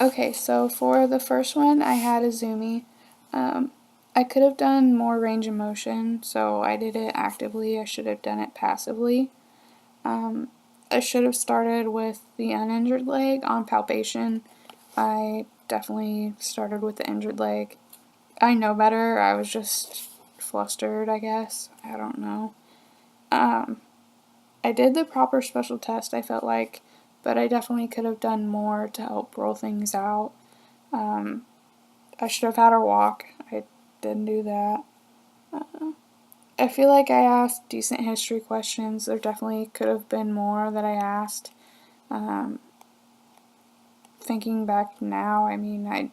Okay, so for the first one, I had a Zoomy. I could have done more range of motion, so I did it actively. I should have done it passively. I should have started with the uninjured leg on palpation. I definitely started with the injured leg. I know better. I was just flustered, I guess. I don't know. I did the proper special test, I felt like, but I definitely could have done more to help roll things out. I should have had her walk. I didn't do that. I feel like I asked decent history questions. There definitely could have been more that I asked. Thinking back now, I mean,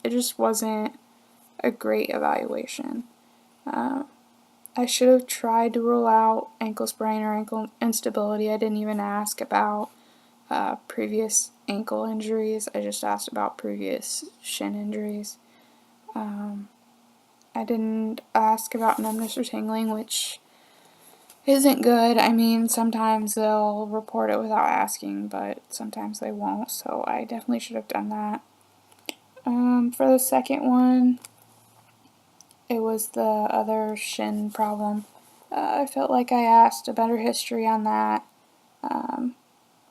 it just wasn't a great evaluation. I should have tried to rule out ankle sprain or ankle instability. I didn't even ask about previous ankle injuries. I just asked about previous shin injuries. I didn't ask about numbness or tingling, which isn't good. I mean, sometimes they'll report it without asking, but sometimes they won't, so I definitely should have done that. For the second one, it was the other shin problem. I felt like I asked a better history on that.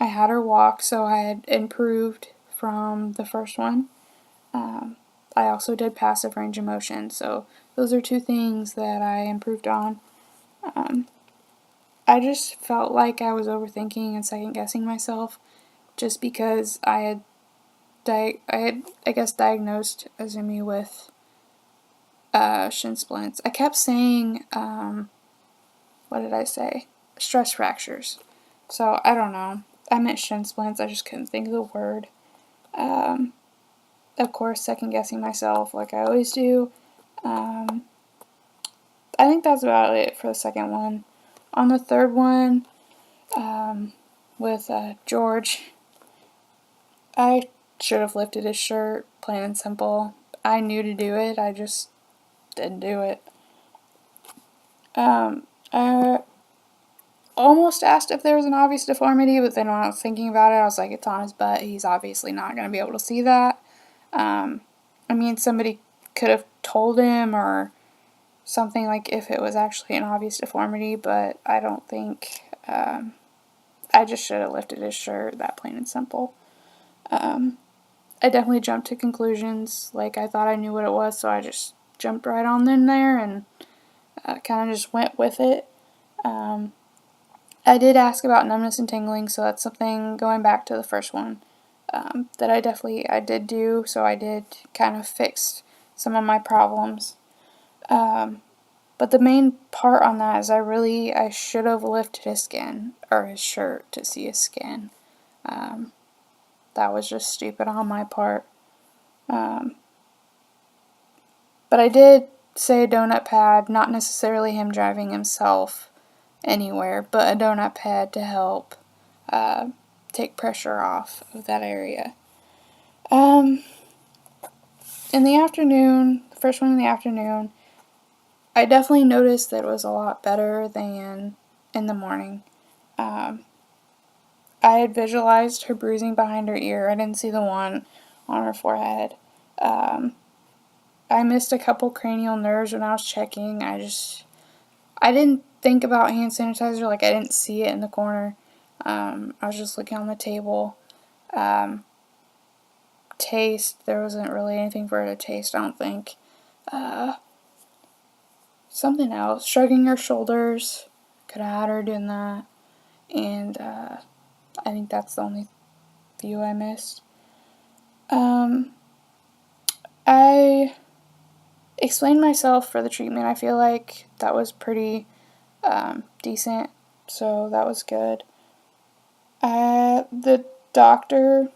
I had her walk, so I had improved from the first one. I also did passive range of motion, so those are two things that I improved on. I just felt like I was overthinking and second guessing myself, just because I guess diagnosed Azumi with shin splints. I kept saying what did I say? Stress fractures. So I don't know. I meant shin splints. I just couldn't think of the word. Of course, second guessing myself like I always do. I think that's about it for the second one. On the third one, with George, I should have lifted his shirt, plain and simple. I knew to do it, I just didn't do it. I almost asked if there was an obvious deformity, but then when I was thinking about it, I was like, it's on his butt. He's obviously not going to be able to see that. I mean, somebody could have told him or something, like if it was actually an obvious deformity, but I don't think, I just should have lifted his shirt, that plain and simple. I definitely jumped to conclusions, like I thought I knew what it was, so I just jumped right on in there and kind of just went with it. I did ask about numbness and tingling, so that's something, going back to the first one, that I did do, so I did kind of fix some of my problems. But the main part on that is I should have lifted his skin, or his shirt, to see his skin. That was just stupid on my part. But I did say a donut pad, not necessarily him driving himself anywhere, but a donut pad to help take pressure off of that area. In the afternoon, the first one in the afternoon, I definitely noticed that it was a lot better than in the morning. I had visualized her bruising behind her ear. I didn't see the one on her forehead. I missed a couple cranial nerves when I was checking. I didn't think about hand sanitizer, like I didn't see it in the corner. I was just looking on the table. Taste, there wasn't really anything for her to taste, I don't think. Something else, shrugging her shoulders, could have had her doing that. And I think that's the only few I missed. I explained myself for the treatment. I feel like that was pretty decent, so that was good. The doctor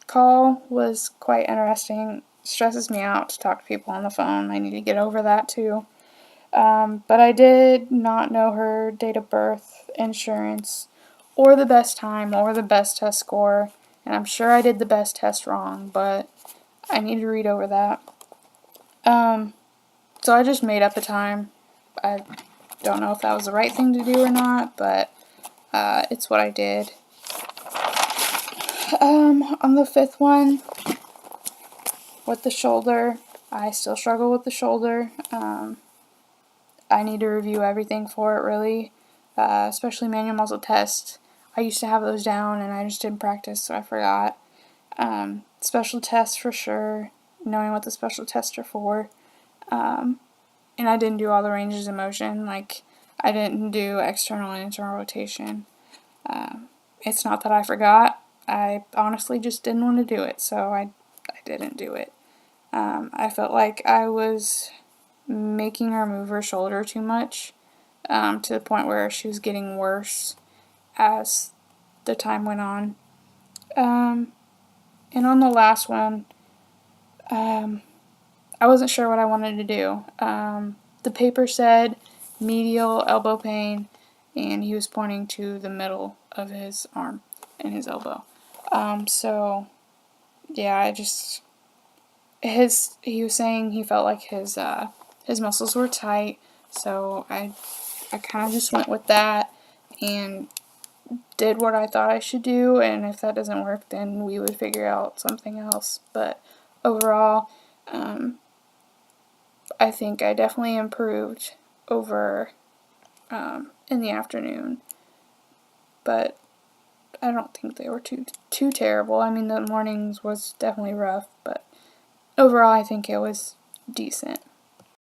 call was quite interesting. Stresses me out to talk to people on the phone. I need to get over that too. But I did not know her date of birth, insurance, or the best time, or the best test score. And I'm sure I did the best test wrong, but I need to read over that. So I just made up a time. I don't know if that was the right thing to do or not, but it's what I did. On the fifth one, With the shoulder, I still struggle with the shoulder. I need to review everything for it, really, especially manual muscle tests. I used to have those down, and I just didn't practice, so I forgot. Special tests for sure, knowing what the special tests are for. And I didn't do all the ranges of motion, like I didn't do external and internal rotation. It's not that I forgot, I honestly just didn't want to do it, so I didn't do it. I felt like I was making her move her shoulder too much, to the point where she was getting worse as the time went on. And on the last one, I wasn't sure what I wanted to do. The paper said medial elbow pain, and he was pointing to the middle of his arm and his elbow. So yeah, he was saying he felt like his muscles were tight, so I kind of just went with that and did what I thought I should do, and if that doesn't work, then we would figure out something else. But overall, I think I definitely improved over in the afternoon, but I don't think they were too terrible. I mean, the mornings was definitely rough, but overall I think it was decent.